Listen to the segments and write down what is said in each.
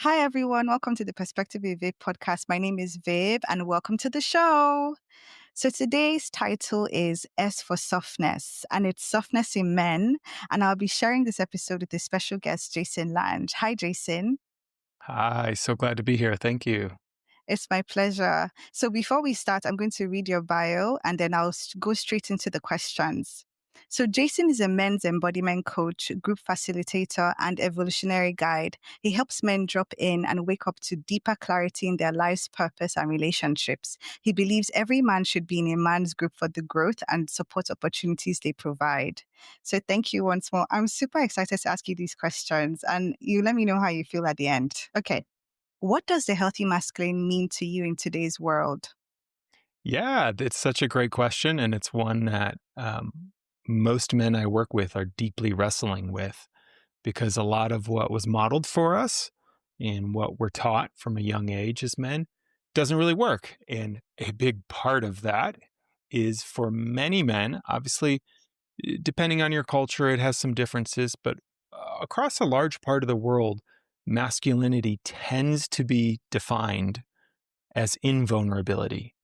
Hi, everyone. Welcome to the Perspective with Viv podcast. My name is Viv, and welcome to the show. So, today's title is S for Softness, and it's Softness in Men. And I'll be sharing this episode with a special guest, Jason Lange. Hi, Jason. Hi, so glad to be here. Thank you. It's my pleasure. So before we start, I'm going to read your bio and then I'll go straight into the questions. So Jason is a men's embodiment coach, group facilitator, and evolutionary guide. He helps men drop in and wake up to deeper clarity in their life's purpose and relationships. He believes every man should be in a man's group for the growth and support opportunities they provide. So thank you once more. I'm super excited to ask you these questions and you let me know how you feel at the end. Okay. What does the healthy masculine mean to you in today's world? Yeah, it's such a great question. And it's one that most men I work with are deeply wrestling with because a lot of what was modeled for us and what we're taught from a young age as men doesn't really work. And a big part of that is for many men, obviously, depending on your culture, it has some differences, but across a large part of the world, masculinity tends to be defined as invulnerability.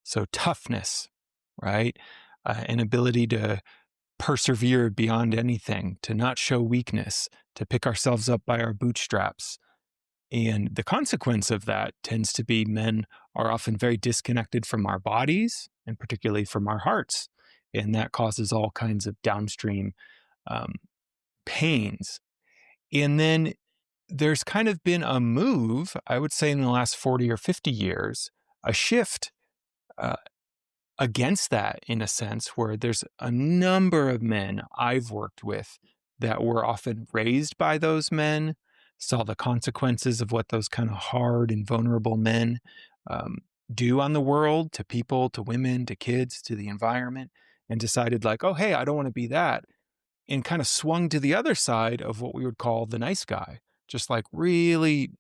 So toughness, right? An ability to persevere beyond anything, to not show weakness, to pick ourselves up by our bootstraps. And the consequence of that tends to be men are often very disconnected from our bodies and particularly from our hearts. And that causes all kinds of downstream um, pains. And then there's kind of been a move, I would say, in the last 40 or 50 years, a shift uh, against that in a sense, where there's a number of men I've worked with that were often raised by those men, saw the consequences of what those kind of hard and vulnerable men um, do on the world to people, to women, to kids, to the environment, and decided, like, oh, hey, I don't want to be that. And kind of swung to the other side of what we would call the nice guy, just like really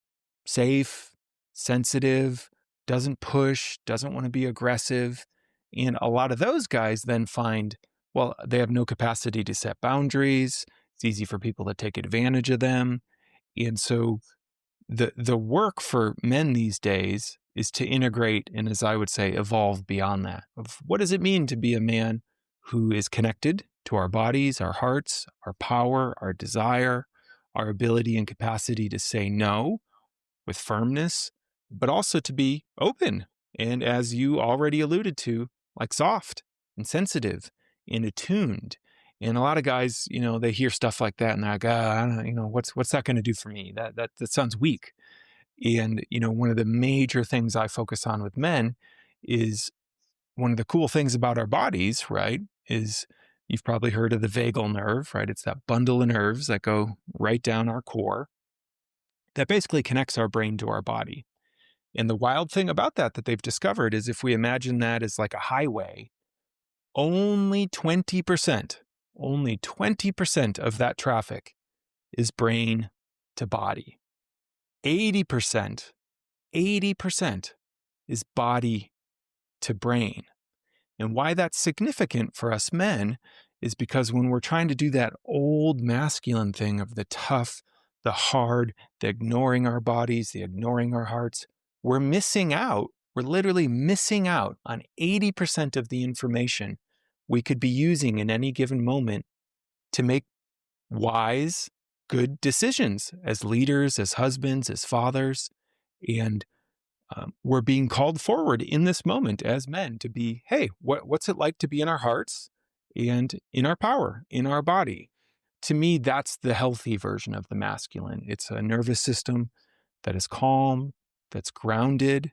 safe, sensitive, doesn't push, doesn't want to be aggressive. And a lot of those guys then find, well, they have no capacity to set boundaries. It's easy for people to take advantage of them. And so the work for men these days is to integrate and, as I would say, evolve beyond that. Of what does it mean to be a man who is connected to our bodies, our hearts, our power, our desire, our ability and capacity to say no with firmness, but also to be open. And as you already alluded to, like soft and sensitive and attuned. And a lot of guys, they hear stuff like that and they're like, I don't, what's that going to do for me? That sounds weak. And, one of the major things I focus on with men is one of the cool things about our bodies, right? Is you've probably heard of the vagal nerve, right? It's that bundle of nerves that go right down our core that basically connects our brain to our body. And the wild thing about that they've discovered is if we imagine that as like a highway, only 20%, only 20% of that traffic is brain to body. 80%, 80% is body to brain. And why that's significant for us men is because when we're trying to do that old masculine thing of the tough, the hard, the ignoring our bodies, the ignoring our hearts, we're missing out. We're literally missing out on 80% of the information we could be using in any given moment to make wise, good decisions as leaders, as husbands, as fathers. And we're being called forward in this moment as men to be, hey, what's it like to be in our hearts and in our power, in our body? To me, that's the healthy version of the masculine. It's a nervous system that is calm, that's grounded,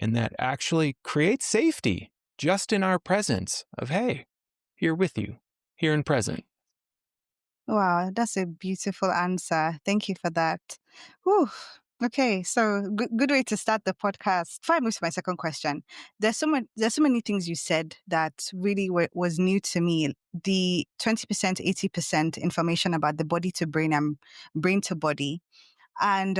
and that actually creates safety just in our presence of, hey, here with you, here and present. Wow, that's a beautiful answer. Thank you for that. Whew. Okay, so good way to start the podcast. Before I move to my second question, there's so many things you said that really was new to me. The 20%, 80% information about the body to brain and brain to body. And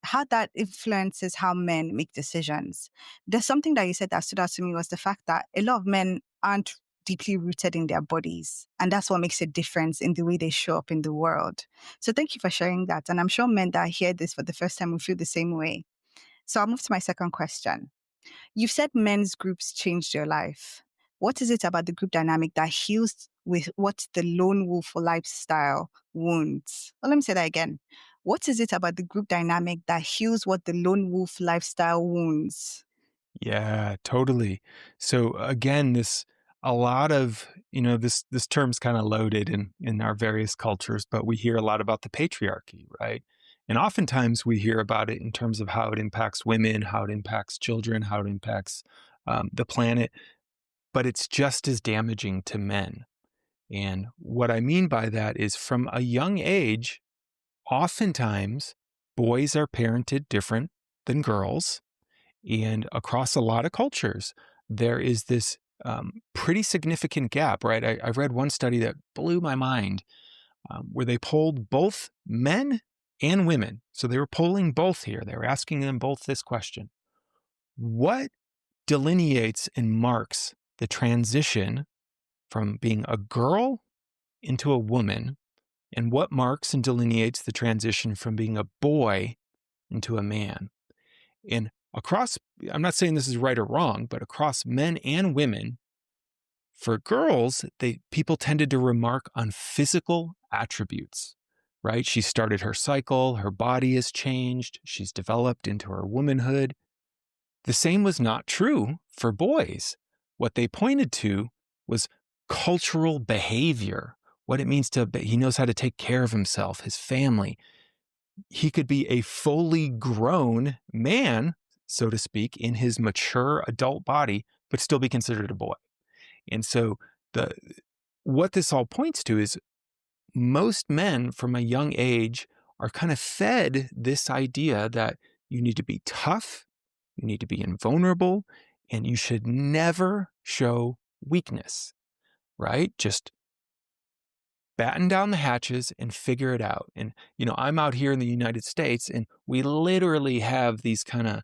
how that influences how men make decisions. There's something that you said that stood out to me was the fact that a lot of men aren't deeply rooted in their bodies. And that's what makes a difference in the way they show up in the world. So thank you for sharing that. And I'm sure men that hear this for the first time will feel the same way. So I'll move to my second question. You've said men's groups changed your life. What is it about the group dynamic that heals with what the lone wolf lifestyle wounds? Well, let me say that again. What is it about the group dynamic that heals what the lone wolf lifestyle wounds? Yeah, totally. So again, this a lot of, this term's kind of loaded in our various cultures, but we hear a lot about the patriarchy, right? And oftentimes we hear about it in terms of how it impacts women, how it impacts children, how it impacts the planet, but it's just as damaging to men. And what I mean by that is from a young age, oftentimes boys are parented different than girls. And across a lot of cultures, there is this pretty significant gap, right? I read one study that blew my mind where they polled both men and women. So they were polling both here. They were asking them both this question: what delineates and marks the transition from being a girl into a woman? And what marks and delineates the transition from being a boy into a man? And across, I'm not saying this is right or wrong, but across men and women, for girls, people tended to remark on physical attributes, right? She started her cycle, her body has changed, she's developed into her womanhood. The same was not true for boys. What they pointed to was cultural behavior, what it means he knows how to take care of himself, his family. He could be a fully grown man, so to speak, in his mature adult body, but still be considered a boy. And so the what this all points to is most men from a young age are kind of fed this idea that you need to be tough, you need to be invulnerable, and you should never show weakness, right? Just batten down the hatches and figure it out. And, I'm out here in the United States and we literally have these kind of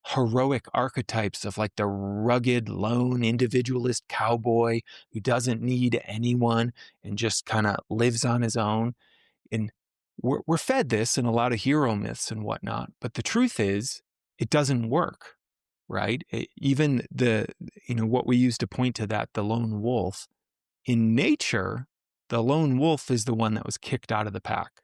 heroic archetypes of like the rugged, lone individualist cowboy who doesn't need anyone and just kind of lives on his own. And we're fed this in a lot of hero myths and whatnot. But the truth is, it doesn't work, right? Even what we use to point to that, the lone wolf, in nature, the lone wolf is the one that was kicked out of the pack.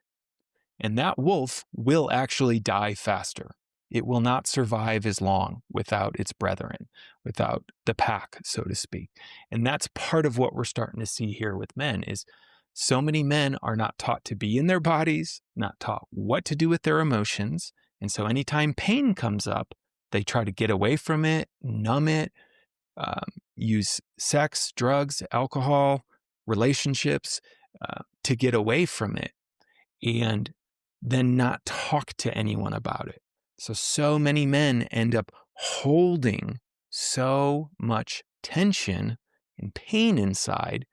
And that wolf will actually die faster. It will not survive as long without its brethren, without the pack, so to speak. And that's part of what we're starting to see here with men is so many men are not taught to be in their bodies, not taught what to do with their emotions. And so anytime pain comes up, they try to get away from it, numb it, use sex, drugs, alcohol, relationships to get away from it, and then not talk to anyone about it. So many men end up holding so much tension and pain inside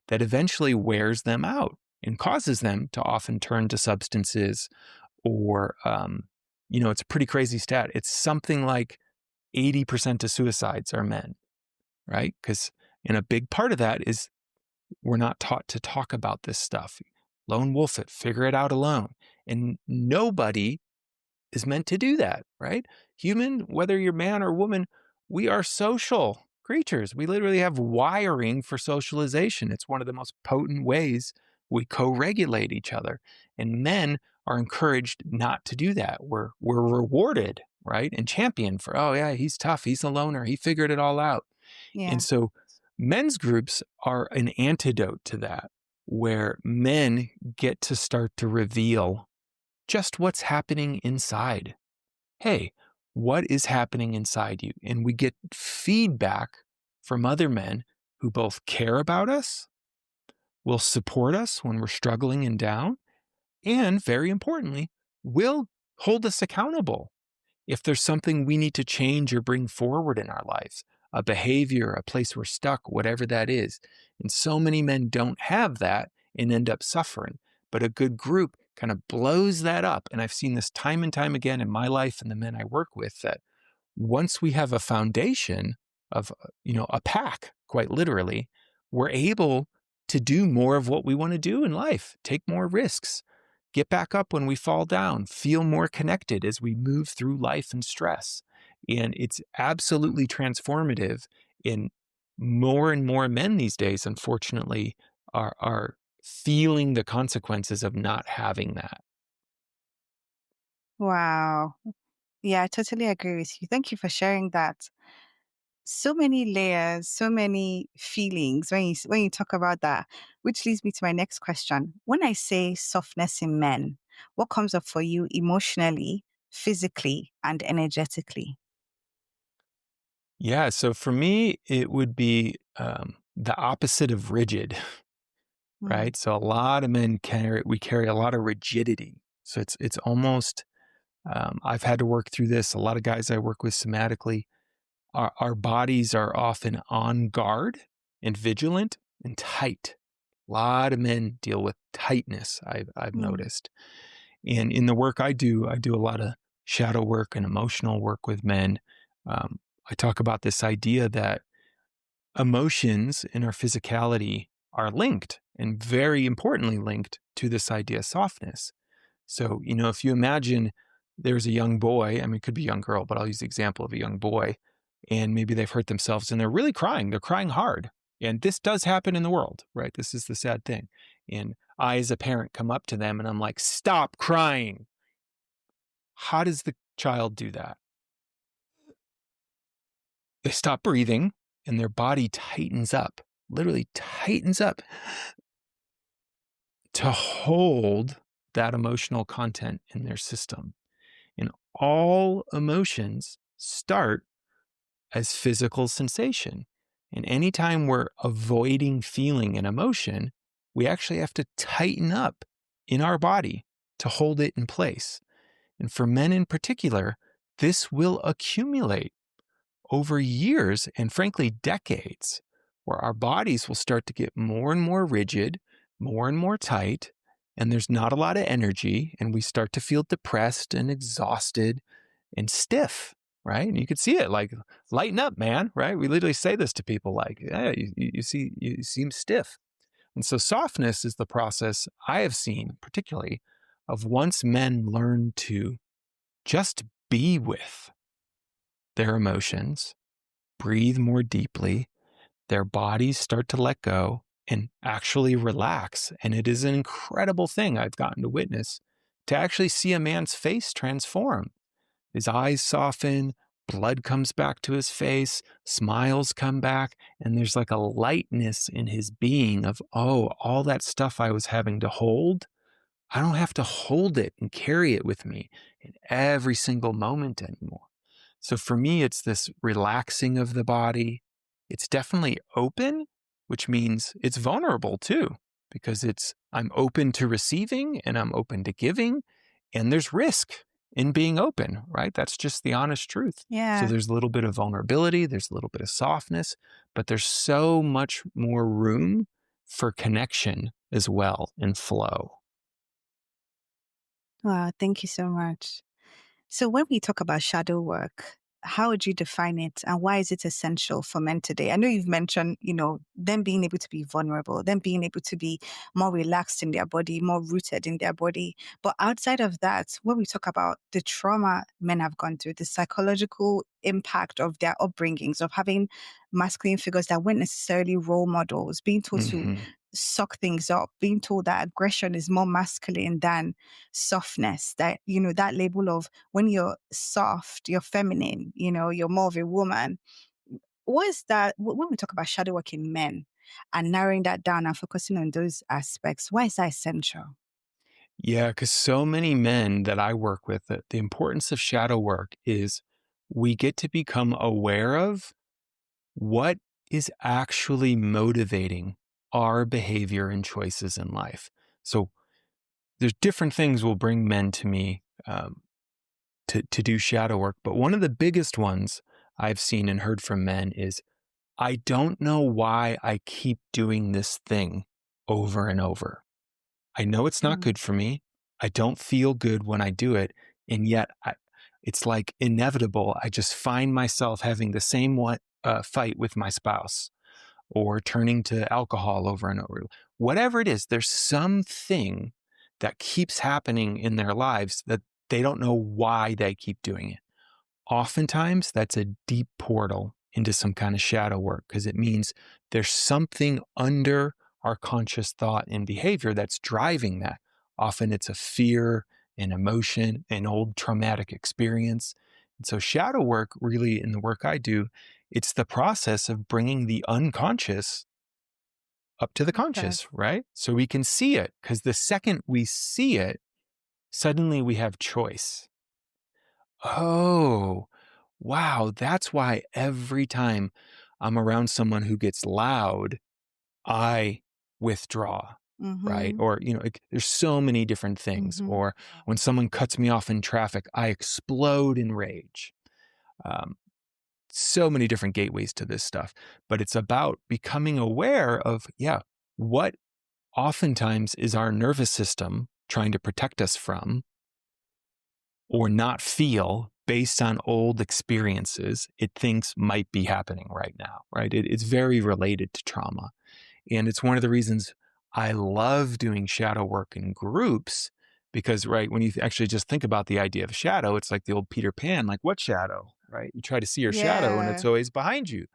that eventually wears them out and causes them to often turn to substances or, it's a pretty crazy stat. It's something like 80% of suicides are men, right? And a big part of that is we're not taught to talk about this stuff. Lone wolf it, figure it out alone. And nobody is meant to do that, right? Human, whether you're man or woman, we are social creatures. We literally have wiring for socialization. It's one of the most potent ways we co-regulate each other. And men are encouraged not to do that. We're rewarded, right? And championed for, oh yeah, he's tough. He's a loner. He figured it all out. Yeah. And so men's groups are an antidote to that, where men get to start to reveal just what's happening inside. Hey, what is happening inside you? And we get feedback from other men who both care about us, will support us when we're struggling and down, and very importantly, will hold us accountable if there's something we need to change or bring forward in our lives, a behavior, a place we're stuck, whatever that is. And so many men don't have that and end up suffering. But a good group kind of blows that up. And I've seen this time and time again in my life and the men I work with, that once we have a foundation of, a pack, quite literally, we're able to do more of what we want to do in life, take more risks, get back up when we fall down, feel more connected as we move through life and stress. And it's absolutely transformative. In more and more men these days, unfortunately, are feeling the consequences of not having that. Wow. Yeah, I totally agree with you. Thank you for sharing that. So many layers, so many feelings when when you talk about that, which leads me to my next question. When I say softness in men, what comes up for you emotionally, physically, and energetically? Yeah. So for me, it would be the opposite of rigid, Mm, right? So a lot of men we carry a lot of rigidity. So it's almost I've had to work through this. A lot of guys I work with somatically, our bodies are often on guard and vigilant and tight. A lot of men deal with tightness. I've mm, noticed, and in the work I do a lot of shadow work and emotional work with men. I talk about this idea that emotions in our physicality are linked and very importantly linked to this idea of softness. So, if you imagine there's a young boy, I mean, it could be a young girl, but I'll use the example of a young boy, and maybe they've hurt themselves and they're really crying. They're crying hard. And this does happen in the world, right? This is the sad thing. And I, as a parent, come up to them and I'm like, stop crying. How does the child do that? They stop breathing and their body tightens up, literally tightens up to hold that emotional content in their system. And all emotions start as physical sensation. And anytime we're avoiding feeling an emotion, we actually have to tighten up in our body to hold it in place. And for men in particular, this will accumulate over years and frankly decades, where our bodies will start to get more and more rigid, more and more tight, and there's not a lot of energy, and we start to feel depressed and exhausted and stiff, right? And you could see it like, lighten up, man, right? We literally say this to people like, yeah, you seem stiff. And so softness is the process I have seen, particularly, of once men learn to just be with their emotions, breathe more deeply, their bodies start to let go and actually relax. And it is an incredible thing I've gotten to witness to actually see a man's face transform. His eyes soften, blood comes back to his face, smiles come back, and there's like a lightness in his being of, oh, all that stuff I was having to hold, I don't have to hold it and carry it with me in every single moment anymore. So for me, it's this relaxing of the body. It's definitely open, which means it's vulnerable too, because I'm open to receiving and I'm open to giving, and there's risk in being open, right? That's just the honest truth. So yeah. there's a little bit of vulnerability, there's a little bit of softness, but there's so much more room for connection as well and flow. Wow, thank you so much. So when we talk about shadow work, how would you define it and why is it essential for men today? I know you've mentioned, them being able to be vulnerable, them being able to be more relaxed in their body, more rooted in their body. But outside of that, when we talk about the trauma men have gone through, the psychological impact of their upbringings, of having masculine figures that weren't necessarily role models, being told to Hmm. suck things up, being told that aggression is more masculine than softness, that, that label of when you're soft, you're feminine, you're more of a woman. What is that when we talk about shadow working men and narrowing that down and focusing on those aspects? Why is that essential? Yeah, because so many men that I work with, the importance of shadow work is we get to become aware of what is actually motivating our behavior and choices in life. So there's different things will bring men to me to do shadow work, but one of the biggest ones I've seen and heard from men is I don't know why I keep doing this thing over and over. I know it's not Mm. good for me. I don't feel good when I do it. And yet it's like inevitable. I just find myself having the same fight with my spouse. or turning to alcohol over and over. Whatever it is, there's something that keeps happening in their lives that they don't know why they keep doing it. Oftentimes, that's a deep portal into some kind of shadow work because it means there's something under our conscious thought and behavior that's driving that. Often it's a fear, an emotion, an old traumatic experience. And so, shadow work, really, in the work I do, it's the process of bringing the unconscious up to the Okay. conscious, right? So we can see it because the second we see it, suddenly we have choice. Oh, wow. That's why every time I'm around someone who gets loud, I withdraw, right? Mm-hmm. Or, like, there's so many different things. Mm-hmm. Or when someone cuts me off in traffic, I explode in rage. Um, so many different gateways to this stuff. But it's about becoming aware of, yeah, what oftentimes is our nervous system trying to protect us from or not feel based on old experiences it thinks might be happening right now, right? It's very related to trauma. And it's one of the reasons I love doing shadow work in groups because, right, when you actually just think about the idea of shadow, it's like the old Peter Pan, like, what shadow, right? You try to see your shadow and it's Yeah. always behind you.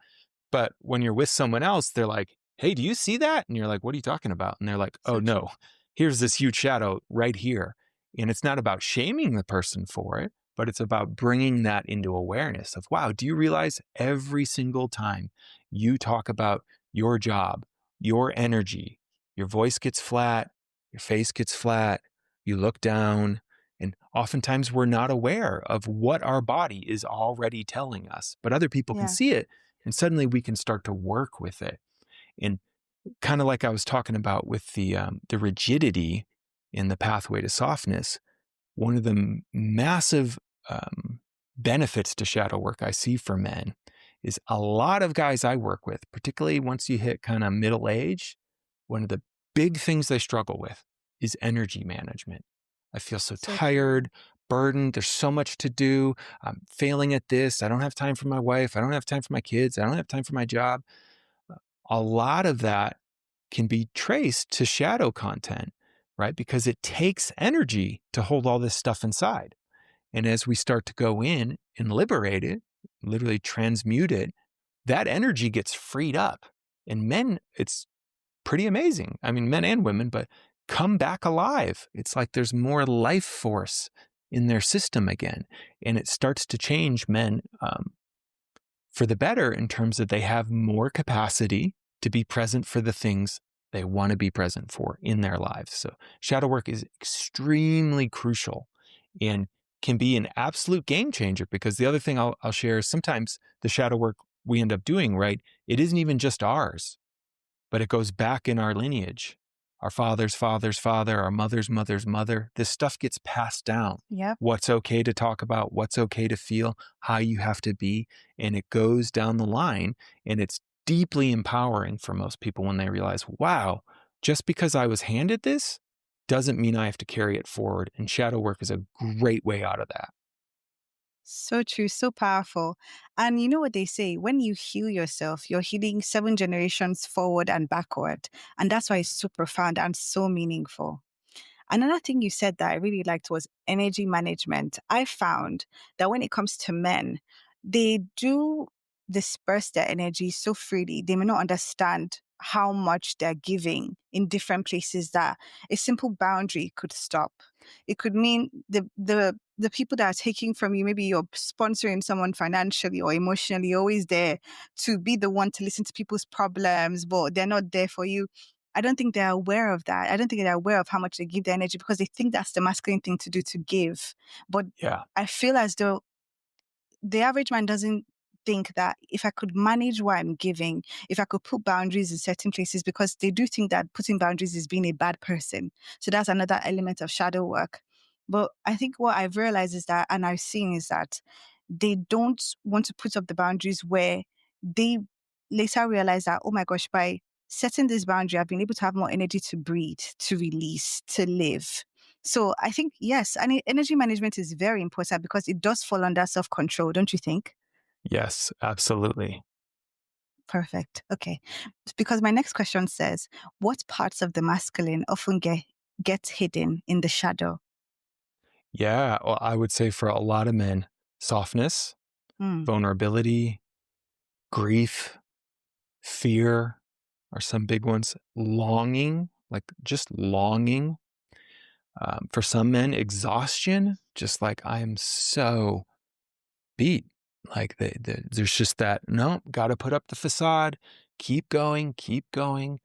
But when you're with someone else, they're like, "Hey, do you see that?" And you're like, "What are you talking about?" And they're like, "Oh, So true. no, here's this huge shadow right here." And it's not about shaming the person for it, but it's about bringing that into awareness of, wow, do you realize every single time you talk about your job, your energy, your voice gets flat, your face gets flat, you look down, and oftentimes we're not aware of what our body is already telling us, but other people can Yeah. see it and suddenly we can start to work with it. And kind of like I was talking about with the rigidity in the pathway to softness, one of the massive um, benefits to shadow work I see for men is a lot of guys I work with, particularly once you hit kind of middle age, one of the big things they struggle with is energy management. I feel so So true. tired, burdened. There's so much to do. I'm failing at this. I don't have time for my wife. I don't have time for my kids. I don't have time for my job. A lot of that can be traced to shadow content, right? Because it takes energy to hold all this stuff inside. And as we start to go in and liberate it, literally transmute it, that energy gets freed up. And men, it's pretty amazing. I mean, men and women, but come back alive. It's like there's more life force in their system again. And it starts to change men for the better in terms of they have more capacity to be present for the things they want to be present for in their lives. So shadow work is extremely crucial and can be an absolute game changer because the other thing I'll share is sometimes the shadow work we end up doing, right? It isn't even just ours, but it goes back in our lineage. Our father's father's father, our mother's mother's mother. This stuff gets passed down. Yep. What's okay to talk about, what's okay to feel, how you have to be. And it goes down the line. And it's deeply empowering for most people when they realize, wow, just because I was handed this doesn't mean I have to carry it forward. And shadow work is a great way out of that. So true, so powerful. And you know what they say, when you heal yourself, you're healing 7 generations forward and backward. And that's why it's so profound and so meaningful. Another thing you said that I really liked was energy management. I found that when it comes to men, they do disperse their energy so freely. They may not understand how much they're giving in different places that a simple boundary could stop. It could mean the people that are taking from you, maybe you're sponsoring someone financially or emotionally, you're always there to be the one to listen to people's problems, but they're not there for you. I don't think they're aware of that. I don't think they're aware of how much they give their energy because they think that's the masculine thing to do, to give. But Yeah. I feel as though the average man doesn't think that if I could manage what I'm giving, if I could put boundaries in certain places, because they do think that putting boundaries is being a bad person. So that's another element of shadow work. But I think what I've realized is that, and I've seen is that they don't want to put up the boundaries where they later realize that, oh my gosh, by setting this boundary, I've been able to have more energy to breathe, to release, to live. So I think, yes, and energy management is very important because it does fall under self control, don't you think? Yes, absolutely. Perfect. Okay. Because my next question says, what parts of the masculine often get hidden in the shadow? Yeah, well, I would say for a lot of men, softness, Mm, vulnerability, grief, fear are some big ones. Longing, like just longing. For some men, exhaustion, just like I am so beat. Like there's just that, no, got to put up the facade, keep going, keep going.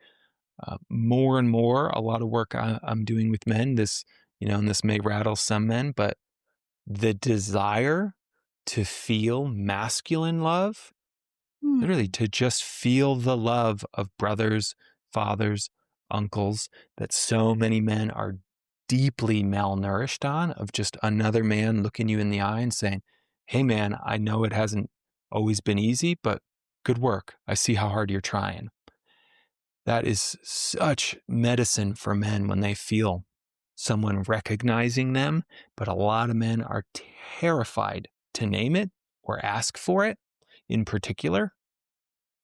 More and more, a lot of work I'm doing with men, and this may rattle some men, but the desire to feel masculine love, literally mm, to just feel the love of brothers, fathers, uncles that so many men are deeply malnourished on, of just another man looking you in the eye and saying, "Hey, man, I know it hasn't always been easy, but good work. I see how hard you're trying." That is such medicine for men when they feel someone recognizing them, but a lot of men are terrified to name it or ask for it in particular.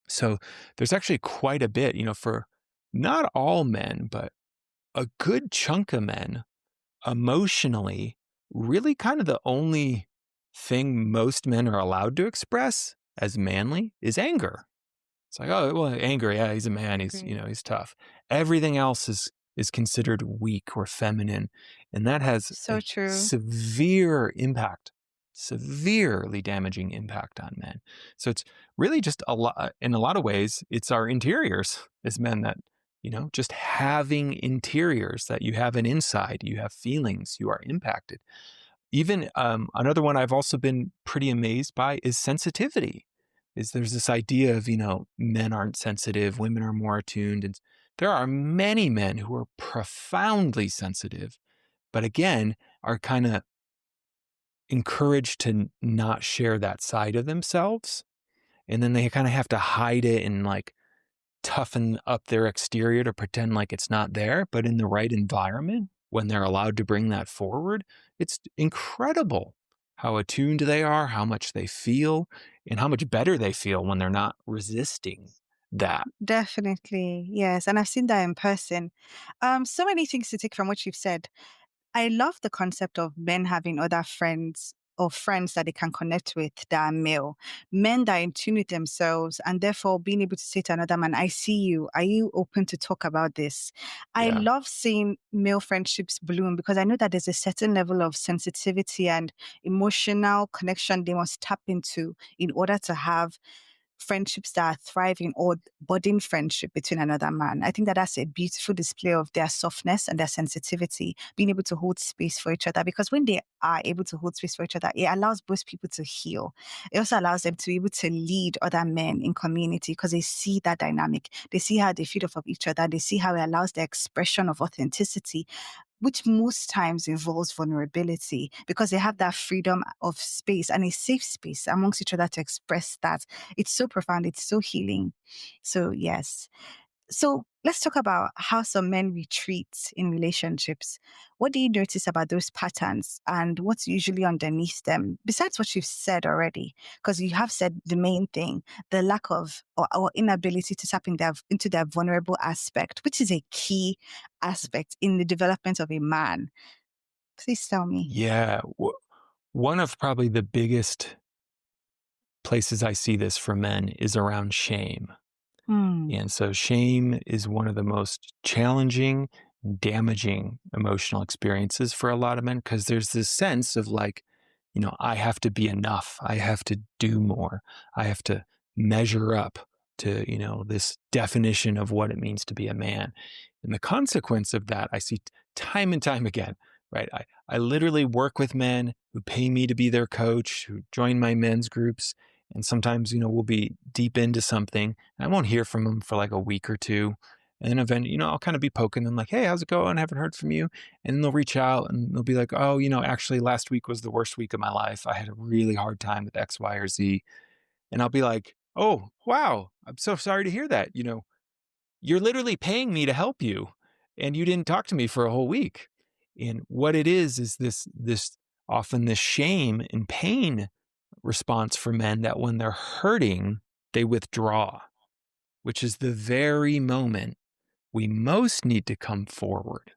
So there's actually quite a bit, for not all men, but a good chunk of men emotionally, really kind of the only thing most men are allowed to express as manly is anger. It's like, oh, well, anger, yeah, he's a man, agree. he's tough. Everything else is considered weak or feminine, and that has So a true. severe impact, severely damaging impact on men. So it's really just a lot. In a lot of ways, it's our interiors as men that, just having interiors, that you have an inside, you have feelings, you are impacted. Even another one I've also been pretty amazed by is sensitivity. Is there's this idea of, men aren't sensitive, women are more attuned, and there are many men who are profoundly sensitive, but again are kind of encouraged to not share that side of themselves, and then they kind of have to hide it and like toughen up their exterior to pretend like it's not there. But in the right environment, when they're allowed to bring that forward, it's incredible how attuned they are, how much they feel, and how much better they feel when they're not resisting that. Definitely. Yes. And I've seen that in person. So many things to take from what you've said. I love the concept of men having other friends or friends that they can connect with that are male, men that are in tune with themselves, and therefore being able to say to another man, I see you. Are you open to talk about this? I Yeah. love seeing male friendships bloom because I know that there's a certain level of sensitivity and emotional connection they must tap into in order to have friendships that are thriving or budding friendship between another man. I think that that's a beautiful display of their softness and their sensitivity, being able to hold space for each other. Because when they are able to hold space for each other, it allows both people to heal. It also allows them to be able to lead other men in community because they see that dynamic. They see how they feed off of each other. They see how it allows the expression of authenticity, which most times involves vulnerability because they have that freedom of space and a safe space amongst each other to express that. It's so profound, it's so healing. So, yes. So, let's talk about how some men retreat in relationships. What do you notice about those patterns and what's usually underneath them, besides what you've said already? Because you have said the main thing, the lack of or inability to tap into their vulnerable aspect, which is a key aspect in the development of a man. Please tell me. Yeah. One of probably the biggest places I see this for men is around shame. Hmm. And so shame is one of the most challenging, damaging emotional experiences for a lot of men because there's this sense of like, I have to be enough. I have to do more. I have to measure up to, this definition of what it means to be a man. And the consequence of that, I see time and time again, right? I literally work with men who pay me to be their coach, who join my men's groups. And sometimes, we'll be deep into something. I won't hear from them for like a week or two. And then eventually, I'll kind of be poking them like, hey, how's it going? I haven't heard from you. And then they'll reach out and they'll be like, oh, actually last week was the worst week of my life. I had a really hard time with X, Y, or Z. And I'll be like, oh, wow, I'm so sorry to hear that. You're literally paying me to help you. And you didn't talk to me for a whole week. And what it is this often this shame and pain response for men that when they're hurting, they withdraw. which is the very moment we most need to come forward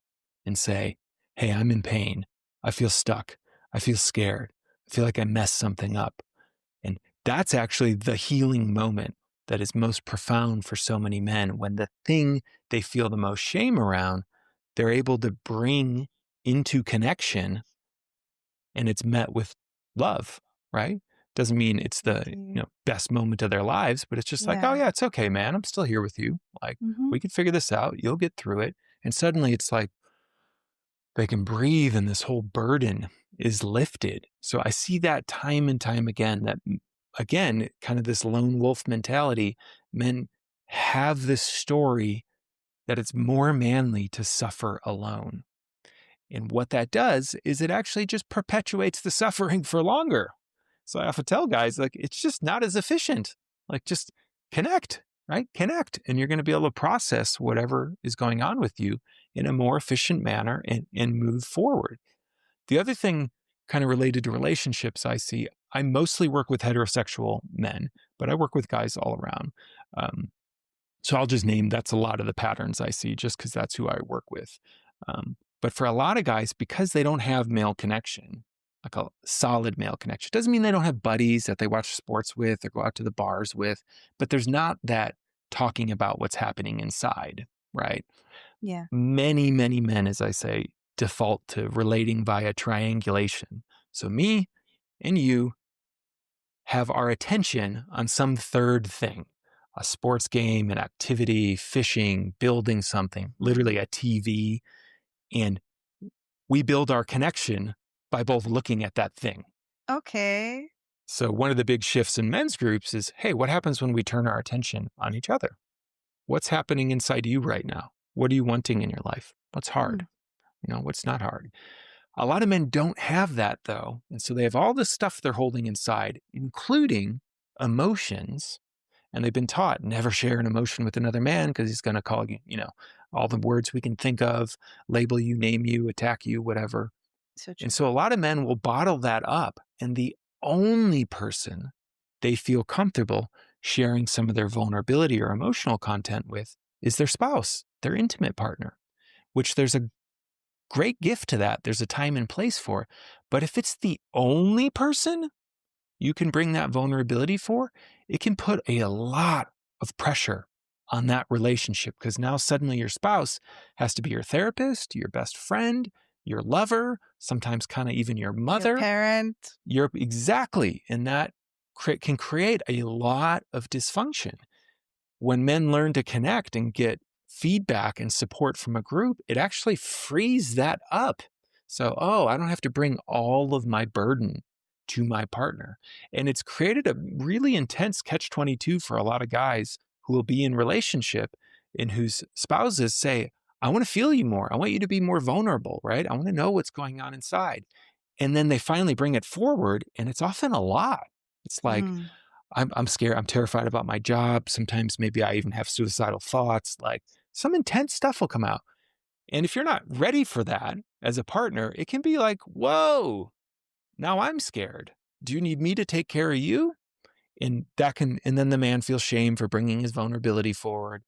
and say, hey, I'm in pain. I feel stuck. I feel scared. I feel like I messed something up. And that's actually the healing moment that is most profound for so many men. When the thing they feel the most shame around, they're able to bring into connection and it's met with love, right? Doesn't mean it's the Okay. best moment of their lives, but it's just like, oh Yeah. yeah, it's okay, man. I'm still here with you. Like Mm-hmm. we can figure this out. You'll get through it. And suddenly it's like they can breathe and this whole burden is lifted. So I see that time and time again that again, kind of this lone wolf mentality, men have this story that it's more manly to suffer alone. And what that does is it actually just perpetuates the suffering for longer. So I often tell guys, like, it's just not as efficient. Like, just connect, right? Connect. And you're going to be able to process whatever is going on with you in a more efficient manner and move forward. The other thing, kind of related to relationships, I see, I mostly work with heterosexual men, but I work with guys all around. Um, so I'll just name that's a lot of the patterns I see just because that's who I work with. But for a lot of guys, because they don't have male connection, like a solid male connection, doesn't mean they don't have buddies that they watch sports with or go out to the bars with, but there's not that talking about what's happening inside, right? Yeah. Many, many men, as I say, default to relating via triangulation. So me and you have our attention on some third thing, a sports game, an activity, fishing, building something, Mm. literally a TV. And we build our connection by both looking at that thing. Okay. So, one of the big shifts in men's groups is hey, what happens when we turn our attention on each other? What's happening inside you right now? What are you wanting in your life? What's hard? Mm. What's not hard? A lot of men don't have that though. And so they have all this stuff they're holding inside, including emotions. And they've been taught never share an emotion with another man because he's going to call you, all the words we can think of, label you, name you, attack you, whatever. So And true. so a lot of men will bottle that up. And the only person they feel comfortable sharing some of their vulnerability or emotional content with is their spouse, their intimate partner, which there's a great gift to that. There's a time and place for. But if it's the only person you can bring that vulnerability for, it can put a lot of pressure on that relationship because now suddenly your spouse has to be your therapist, your best friend, your lover, sometimes kind of even your Your mother. parent. You're exactly, and that can create a lot of dysfunction when men learn to connect and get feedback and support from a group, it actually frees that up. So, oh, I don't have to bring all of my burden to my partner. And it's created a really intense catch 22 for a lot of guys who will be in relationship and whose spouses say, I want to feel you more. I want you to be more vulnerable, right? I want to know what's going on inside. And then they finally bring it forward, and it's often a lot. It's like, Mm. I'm scared. I'm terrified about my job. Sometimes maybe I even have suicidal thoughts. Like some intense stuff will come out. And if you're not ready for that as a partner, it can be like, whoa, now I'm scared. Do you need me to take care of you? And then the man feels shame for bringing his vulnerability forward.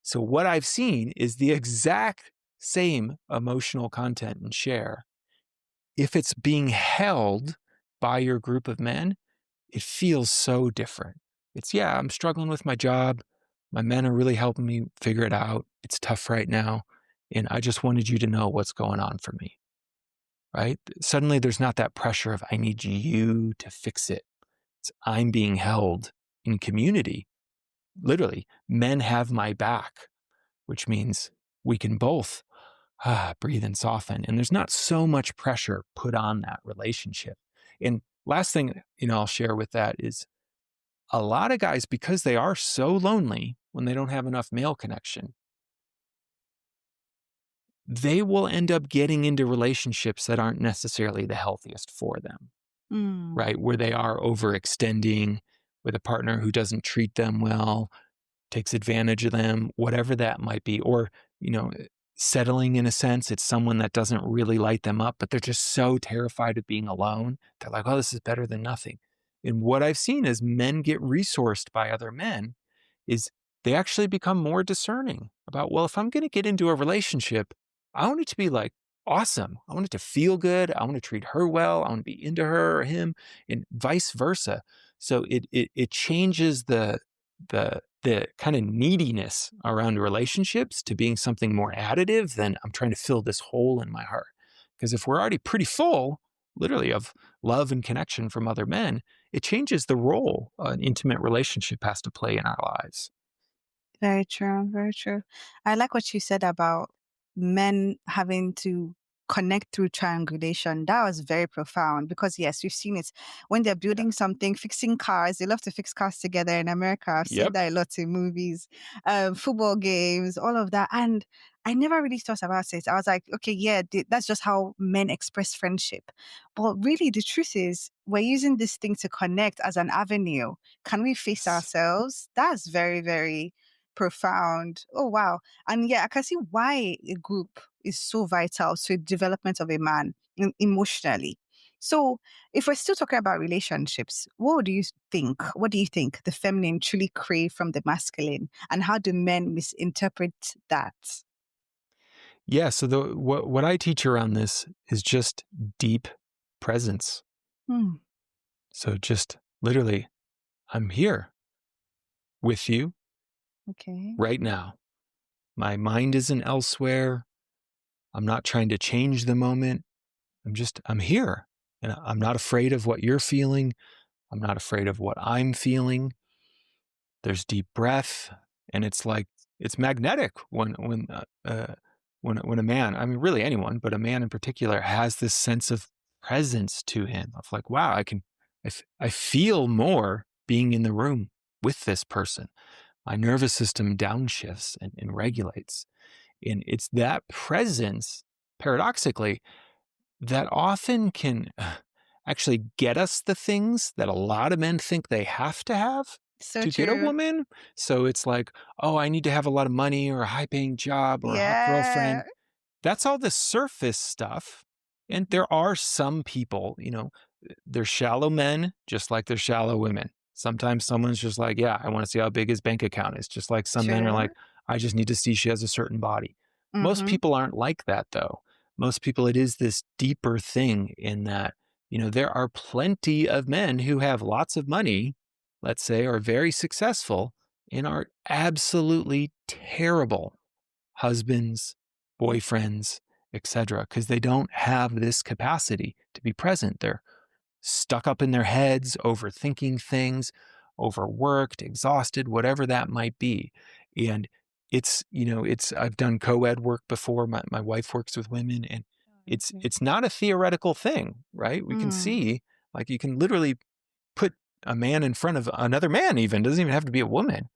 So what I've seen is the exact same emotional content and share. If it's being held by your group of men, it feels so different. It's, yeah, I'm struggling with my job. My men are really helping me figure it out. It's tough right now. And I just wanted you to know what's going on for me, right? Suddenly there's not that pressure of, I need you to fix it. It's, I'm being held in community. Literally, men have my back, which means we can both breathe and soften. And there's not so much pressure put on that relationship. And last thing, I'll share with that is a lot of guys, because they are so lonely when they don't have enough male connection, they will end up getting into relationships that aren't necessarily the healthiest for them, Mm. right? Where they are overextending with a partner who doesn't treat them well, takes advantage of them, whatever that might be, or, you know, settling in a sense. It's someone that doesn't really light them up, but they're just so terrified of being alone. They're like, oh, this is better than nothing. And what I've seen is men get resourced by other men is they actually become more discerning about, well, if I'm going to get into a relationship, I want it to be like awesome. I want it to feel good. I want to treat her well. I want to be into her or him, and vice versa. So it changes the kind of neediness around relationships to being something more additive than I'm trying to fill this hole in my heart. Because if we're already pretty full, literally, of love and connection from other men, it changes the role an intimate relationship has to play in our lives. Very true, very true. I like what you said about men having to connect through triangulation. That was very profound because, yes, we've seen it when they're Yeah. building something, fixing cars. They love to fix cars together in America. I've seen Yep. that a lot in movies, football games, all of that. And I never really thought about it. I was like, okay, yeah, that's just how men express friendship. But really, the truth is, we're using this thing to connect as an avenue. Can we face Yes. ourselves? That's very, very profound. Oh, wow. And yeah, I can see why a group is so vital to the development of a man emotionally. So, if we're still talking about relationships, what do you think? What do you think the feminine truly crave from the masculine, and how do men misinterpret that? Yeah. So what I teach around this is just deep presence. Hmm. So just literally, I'm here with you Okay. right now. My mind isn't elsewhere. I'm not trying to change the moment. I'm here. And I'm not afraid of what you're feeling. I'm not afraid of what I'm feeling. There's deep breath, and it's like it's magnetic when a man, I mean, really anyone, but a man in particular, has this sense of presence to him of like, wow, I feel more being in the room with this person. My nervous system downshifts and regulates, and it's that presence, paradoxically, that often can actually get us the things that a lot of men think they have to have So to get a true. woman. So it's like, oh, I need to have a lot of money or a high paying job or a hot Yeah. girlfriend. That's all the surface stuff. And there are some people, there's shallow men, just like there's shallow women. Sometimes someone's just like, yeah, I want to see how big his bank account is. Just like some men are True. like, I just need to see she has a certain body. Most Mm-hmm. people aren't like that, though. Most people, it is this deeper thing in that, there are plenty of men who have lots of money, let's say, are very successful and are absolutely terrible husbands, boyfriends, etc., because they don't have this capacity to be present. They're stuck up in their heads, overthinking things, overworked, exhausted, whatever that might be. And I've done co-ed work before. My wife works with women, and Okay. it's not a theoretical thing, right? We can Mm. see, like, you can literally put a man in front of another man, even doesn't even have to be a woman.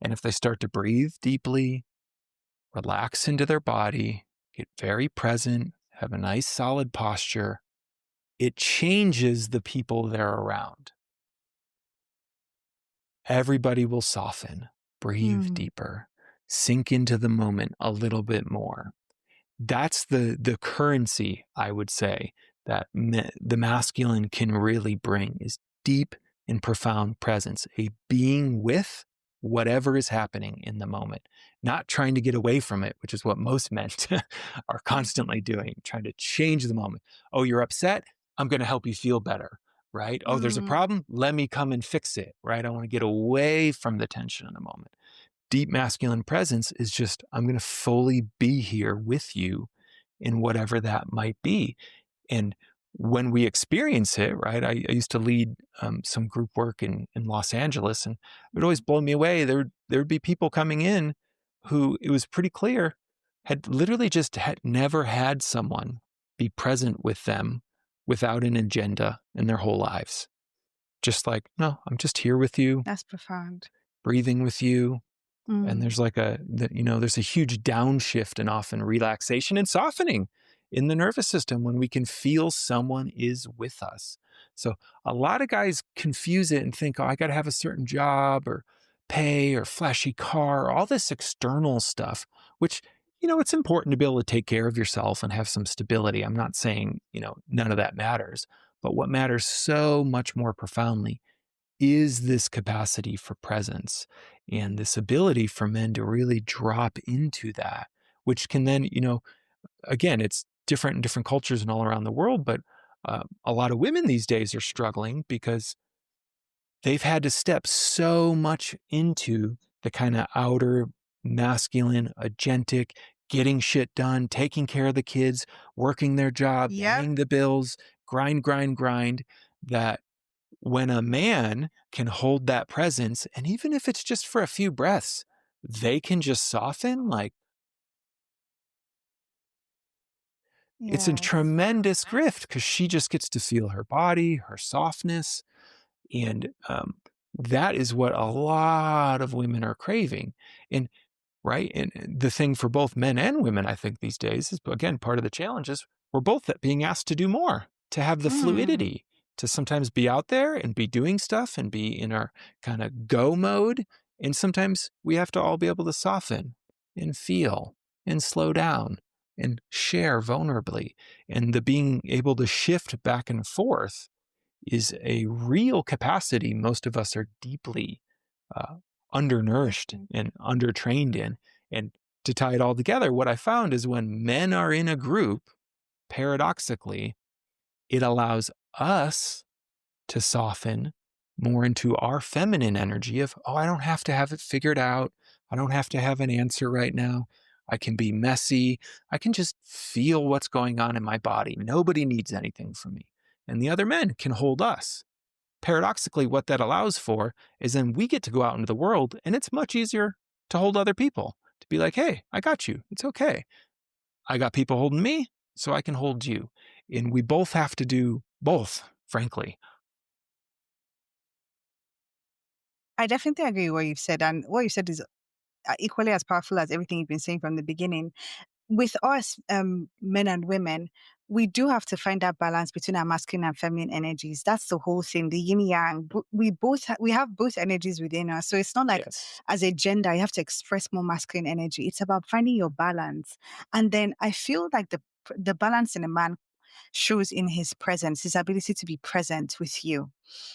And if they start to breathe deeply, relax into their body, get very present, have a nice solid posture, it changes the people they're around. Everybody will soften, breathe Mm. deeper, sink into the moment a little bit more. That's the currency, I would say, that the masculine can really bring is deep and profound presence, a being with whatever is happening in the moment, not trying to get away from it, which is what most men are constantly doing, trying to change the moment. Oh, you're upset? I'm going to help you feel better, right? Oh, there's a Mm. problem? Let me come and fix it, right? I want to get away from the tension in the moment. Deep masculine presence is just, I'm going to fully be here with you in whatever that might be. And when we experience it, right, I used to lead some group work in Los Angeles, and it would always blow me away. There would be people coming in who it was pretty clear had literally just had never had someone be present with them without an agenda in their whole lives. Just like, no, I'm just here with you, That's profound. breathing with you, and Mm. there's a huge downshift and often relaxation and softening in the nervous system when we can feel someone is with us. So a lot of guys confuse it and think, oh, I got to have a certain job or pay or flashy car, or all this external stuff, which, it's important to be able to take care of yourself and have some stability. I'm not saying, none of that matters, but what matters so much more profoundly is this capacity for presence. and this ability for men to really drop into that, which can then, again, it's different in different cultures and all around the world, but a lot of women these days are struggling because they've had to step so much into the kind of outer masculine, agentic, getting shit done, taking care of the kids, working their job, Yep. paying the bills, grind, grind, grind, that when a man can hold that presence, and even if it's just for a few breaths, they can just soften. Like, it's a Yes. tremendous gift because she just gets to feel her body, her softness. And that is what a lot of women are craving. And right. And the thing for both men and women, I think, these days is, again, part of the challenge is we're both being asked to do more, to have the Mm. fluidity, to sometimes be out there and be doing stuff and be in our kind of go mode. And sometimes we have to all be able to soften and feel and slow down and share vulnerably. And the being able to shift back and forth is a real capacity most of us are deeply uh, undernourished and undertrained in. And to tie it all together, what I found is when men are in a group, paradoxically, it allows us to soften more into our feminine energy of, oh, I don't have to have it figured out. I don't have to have an answer right now. I can be messy. I can just feel what's going on in my body. Nobody needs anything from me. And the other men can hold us. Paradoxically, what that allows for is then we get to go out into the world and it's much easier to hold other people, to be like, hey, I got you. It's okay. I got people holding me, so I can hold you. And we both have to do both, frankly. I definitely agree with what you've said. And what you said is equally as powerful as everything you've been saying from the beginning. With us, men and women, we do have to find that balance between our masculine and feminine energies. That's the whole thing, the yin yang. We both we have both energies within us, so it's not like Yes. as a gender you have to express more masculine energy. It's about finding your balance, and then I feel like the balance in a man shows in his presence, his ability to be present with you.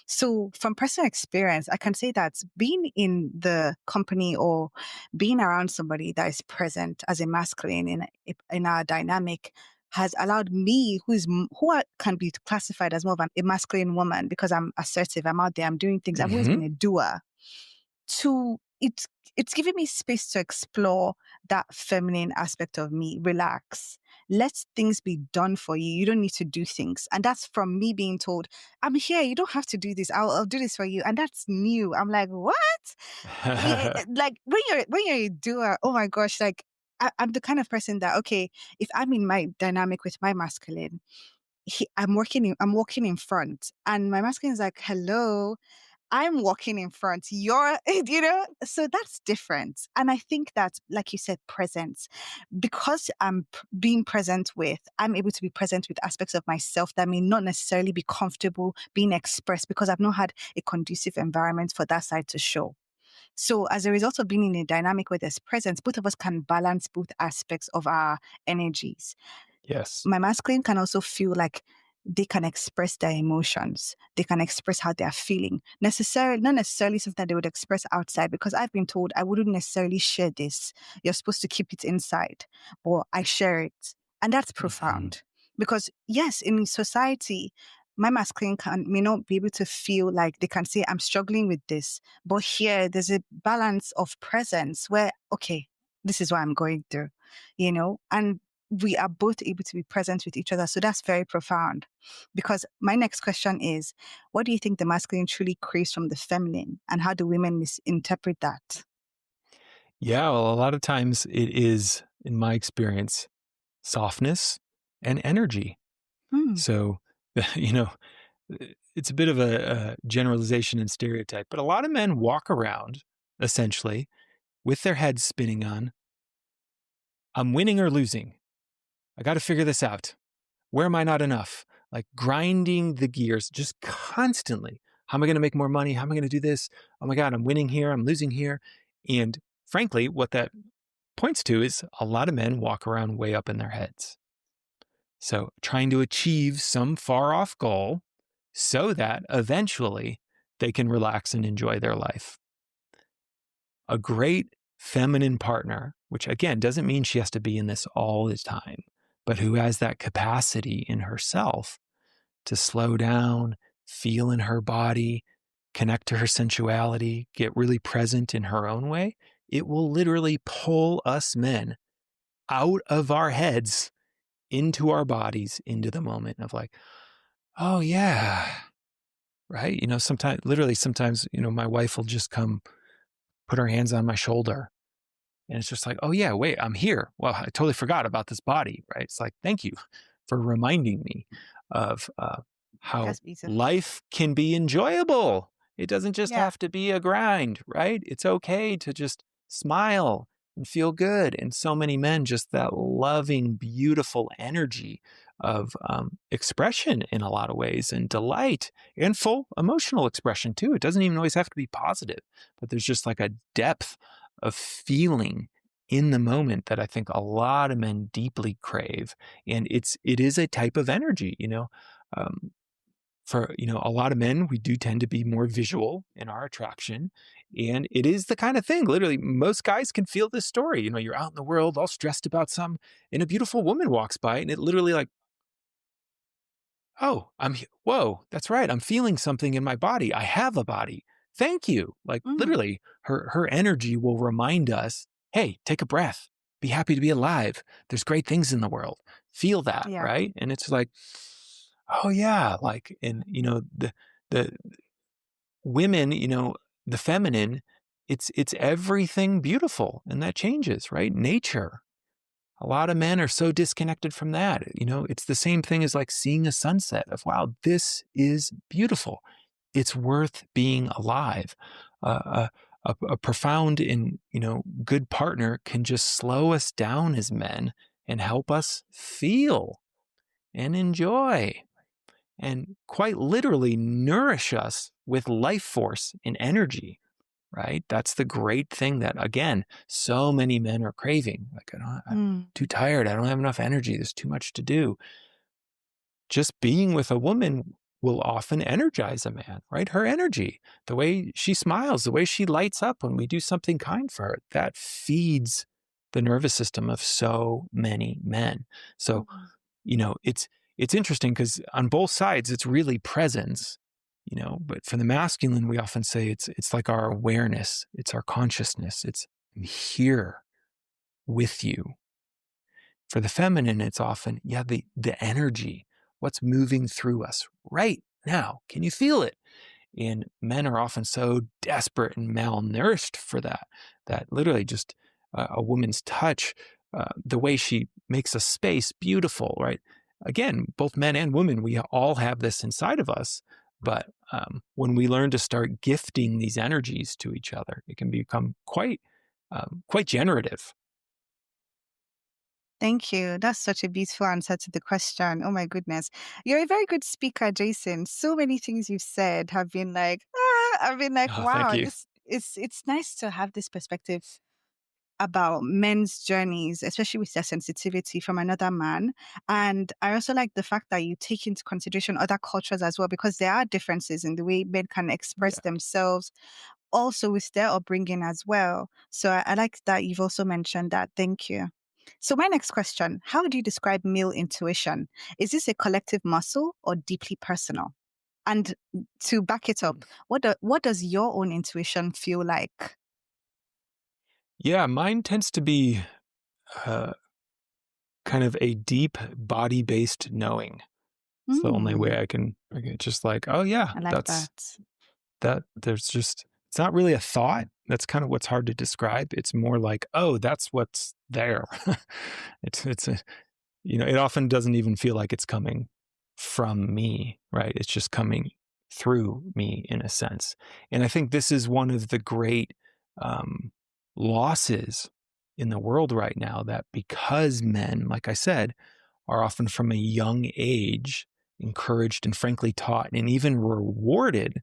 So, from personal experience, I can say that being in the company or being around somebody that is present as a masculine in our dynamic has allowed me, can be classified as more of a masculine woman because I'm assertive, I'm out there, I'm doing things. I've always Hmm. been a doer to it's giving me space to explore that feminine aspect of me. Relax. Let things be done for you. You don't need to do things. And that's from me being told, I'm here. You don't have to do this. I'll do this for you. And that's new. I'm like, what? Like when you're a doer, oh my gosh, like I'm the kind of person that, okay, if I'm in my dynamic with my masculine, I'm walking in front and my masculine is like, hello, I'm walking in front. You're, so that's different. And I think that, like you said, presence, because being present with, I'm able to be present with aspects of myself that may not necessarily be comfortable being expressed because I've not had a conducive environment for that side to show. So as a result of being in a dynamic where there's presence, both of us can balance both aspects of our energies. Yes. My masculine can also feel like they can express their emotions. They can express how they're feeling. Not necessarily something that they would express outside because I've been told I wouldn't necessarily share this. You're supposed to keep it inside, but I share it. And that's Hmm. profound because yes, in society, my masculine may not be able to feel like they can say, I'm struggling with this. But here, there's a balance of presence where, okay, this is what I'm going through, and we are both able to be present with each other. So that's very profound. Because my next question is, what do you think the masculine truly craves from the feminine? And how do women misinterpret that? Yeah. Well, a lot of times it is, in my experience, softness and energy. Hmm. So, you know, it's a bit of a generalization and stereotype, but a lot of men walk around essentially with their heads spinning on, I'm winning or losing. I got to figure this out. Where am I not enough? Like grinding the gears just constantly. How am I going to make more money? How am I going to do this? Oh my God, I'm winning here. I'm losing here. And frankly, what that points to is a lot of men walk around way up in their heads. So trying to achieve some far off goal so that eventually they can relax and enjoy their life. a great feminine partner, which again doesn't mean she has to be in this all the time, but who has that capacity in herself to slow down, feel in her body, connect to her sensuality, get really present in her own way, it will literally pull us men out of our heads into our bodies, into the moment of like, oh yeah, right. Sometimes, literally, sometimes, my wife will just come put her hands on my shoulder. And it's just like, oh yeah, wait, I'm here. Well, I totally forgot about this body, right? It's like, thank you for reminding me of how That's beautiful. life can be enjoyable. It doesn't just Yeah. have to be a grind, right? It's okay to just smile and feel good. And so many men, just that loving, beautiful energy of expression in a lot of ways, and delight and full emotional expression too. It doesn't even always have to be positive, but there's just like a depth of feeling in the moment that I think a lot of men deeply crave. And it is a type of energy, Um, for a lot of men, we do tend to be more visual in our attraction, and it is the kind of thing. Literally, most guys can feel this story. You're out in the world, all stressed about some, and a beautiful woman walks by, and it literally like, oh, whoa, that's right. I'm feeling something in my body. I have a body. Thank you. Like Mm, literally, her energy will remind us, hey, take a breath. Be happy to be alive. There's great things in the world. Feel that, yeah. right? And it's like, oh yeah, like, and the women, the feminine, it's everything beautiful, and that changes, right? Nature. A lot of men are so disconnected from that. It's the same thing as like seeing a sunset of, wow, this is beautiful. It's worth being alive. A profound and, good partner can just slow us down as men and help us feel and enjoy and quite literally nourish us with life force and energy, right? That's the great thing that, again, so many men are craving. Like, I'm Mm. too tired. I don't have enough energy. There's too much to do. Just being with a woman will often energize a man, right? Her energy, the way she smiles, the way she lights up when we do something kind for her, that feeds the nervous system of so many men. So, Mm. it's interesting because on both sides, it's really presence, but for the masculine, we often say it's like our awareness, it's our consciousness, it's I'm here with you. For the feminine, it's often, yeah, the energy, what's moving through us right now. Can you feel it? And men are often so desperate and malnourished for that, that literally just a woman's touch, the way she makes a space beautiful, right? Again, both men and women, we all have this inside of us. But when we learn to start gifting these energies to each other, it can become quite generative. Thank you. That's such a beautiful answer to the question. Oh my goodness. You're a very good speaker, Jason. So many things you've said have been like, I've been like, Oh, thank wow, you. this it's nice to have this perspective about men's journeys, especially with their sensitivity from another man. And I also like the fact that you take into consideration other cultures as well, because there are differences in the way men can express Yeah. themselves, also with their upbringing as well. So I like that you've also mentioned that. Thank you. So my next question, how do you describe male intuition? Is this a collective muscle or deeply personal? And to back it up, what does your own intuition feel like? Yeah, mine tends to be uh, kind of a deep body based knowing. It's the only way Hmm, I can just like, oh yeah, I like that. there's just, it's not really a thought. That's kind of what's hard to describe. It's more like, oh, that's what's there. it's a, it often doesn't even feel like it's coming from me, right? It's just coming through me in a sense. And I think this is one of the great um, losses in the world right now, that because men, like I said, are often from a young age encouraged and frankly taught and even rewarded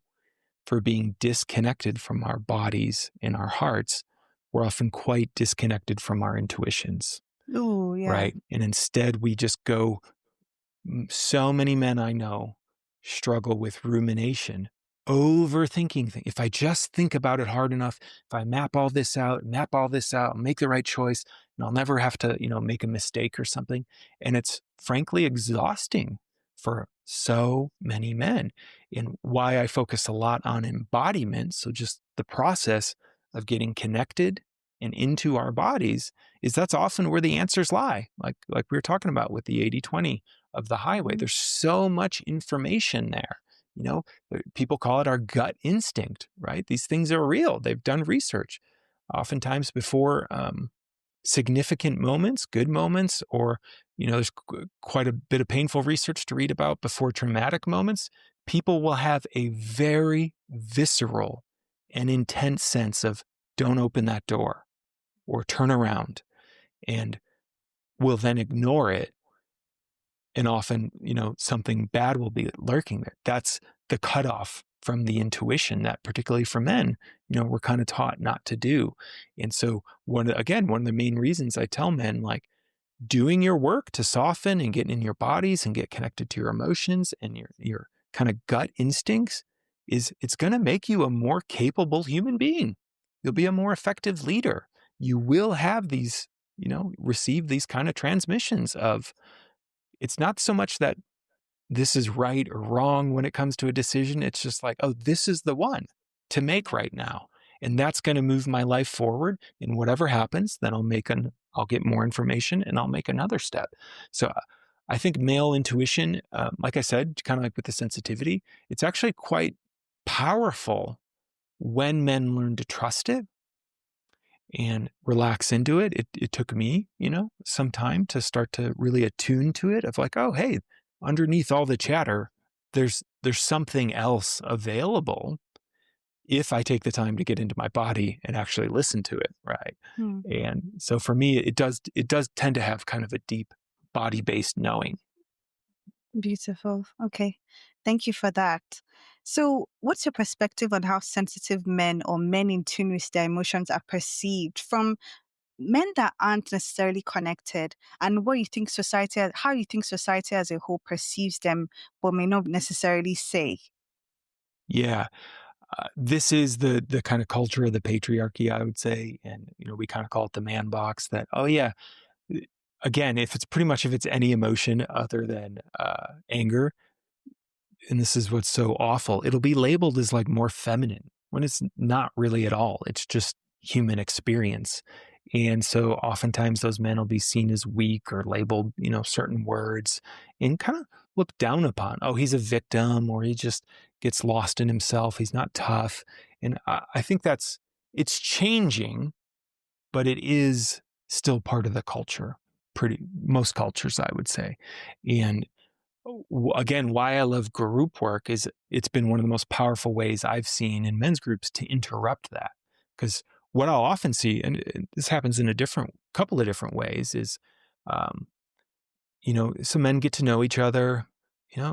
for being disconnected from our bodies and our hearts, we're often quite disconnected from our intuitions, Oh, yeah. right? And instead, we just go, so many men I know struggle with rumination, overthinking thing. If I just think about it hard enough, if I map all this out, make the right choice, and I'll never have to, make a mistake or something. And it's frankly exhausting for so many men. And why I focus a lot on embodiment, so just the process of getting connected and into our bodies, is that's often where the answers lie. Like we were talking about with the 80/20 of the highway. Mhm. There's so much information there. You know, People call it our gut instinct, right? These things are real. They've done research. Oftentimes before significant moments, good moments, or, there's quite a bit of painful research to read about before traumatic moments, people will have a very visceral and intense sense of don't open that door or turn around, and will then ignore it, and often, something bad will be lurking there. That's the cutoff from the intuition that, particularly for men, we're kind of taught not to do. And so, one of the main reasons I tell men, like, doing your work to soften and get in your bodies and get connected to your emotions and your kind of gut instincts, is it's going to make you a more capable human being. You'll be a more effective leader. You will have these, receive these kind of transmissions of, it's not so much that this is right or wrong when it comes to a decision. It's just like, oh, this is the one to make right now. And that's going to move my life forward. And whatever happens, then I'll get more information and I'll make another step. So I think male intuition, like I said, kind of like with the sensitivity, it's actually quite powerful when men learn to trust it and relax into it. It took me, some time to start to really attune to it, of like, oh, hey, underneath all the chatter, there's something else available if I take the time to get into my body and actually listen to it, right? Hmm. And so for me, it does tend to have kind of a deep body-based knowing. Beautiful. Okay. Thank you for that. So, what's your perspective on how sensitive men or men in tune with their emotions are perceived from men that aren't necessarily connected, and how you think society as a whole perceives them, but may not necessarily say? Yeah. This is the kind of culture of the patriarchy, I would say. And, we kind of call it the man box, that, oh, yeah, uh, again, if it's any emotion other than anger, and this is what's so awful, it'll be labeled as like more feminine when it's not really at all. It's just human experience. And so oftentimes those men will be seen as weak or labeled, certain words, and kind of looked down upon. Oh, he's a victim, or he just gets lost in himself. He's not tough. And I think it's changing, but it is still part of the culture. Most cultures, I would say. And again, why I love group work is it's been one of the most powerful ways I've seen in men's groups to interrupt that. Because what I'll often see, and this happens in a different couple of different ways, is, um, some men get to know each other.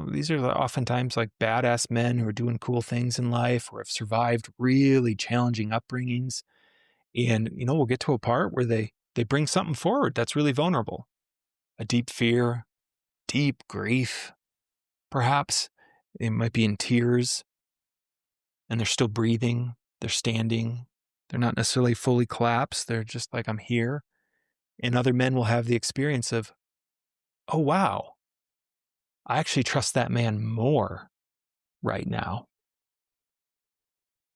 These are oftentimes like badass men who are doing cool things in life or have survived really challenging upbringings. And, we'll get to a part where they bring something forward that's really vulnerable, a deep fear, deep grief, perhaps. They might be in tears and they're still breathing. They're standing. They're not necessarily fully collapsed. They're just like, I'm here. And other men will have the experience of, oh, wow, I actually trust that man more right now.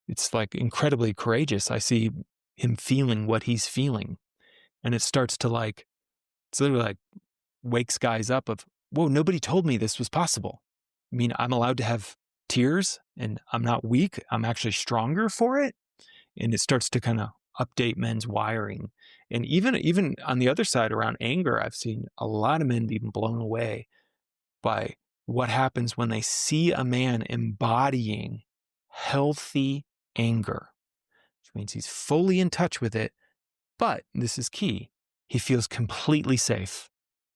It's like incredibly courageous. I see him feeling what he's feeling. And it's literally like wakes guys up of, whoa, nobody told me this was possible. I mean, I'm allowed to have tears and I'm not weak. I'm actually stronger for it. And it starts to kind of update men's wiring. And even on the other side around anger, I've seen a lot of men be blown away by what happens when they see a man embodying healthy anger, which means he's fully in touch with it. But this is key, he feels completely safe.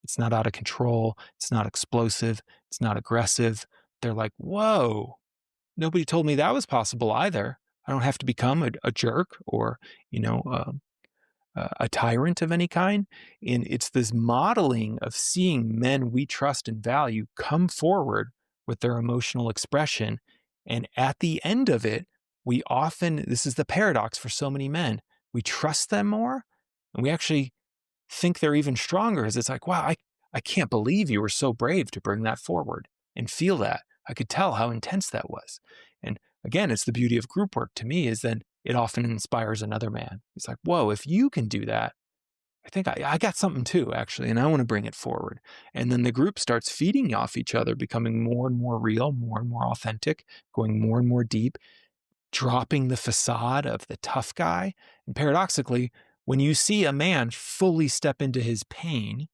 It's not out of control. It's not explosive. It's not aggressive. They're like, whoa, nobody told me that was possible either. I don't have to become a jerk or, you know, a tyrant of any kind. And it's this modeling of seeing men we trust and value come forward with their emotional expression. And at the end of it, we often, this is the paradox for so many men, we trust them more and we actually think they're even stronger. As it's like, wow, I can't believe you were so brave to bring that forward and feel that. I could tell how intense that was. And again, it's the beauty of group work to me is then it often inspires another man. It's like, whoa, if you can do that, I think I got something too, actually, and I want to bring it forward. And then the group starts feeding off each other, becoming more and more real, more and more authentic, going more and more deep, dropping the facade of the tough guy. And paradoxically, when you see a man fully step into his pain,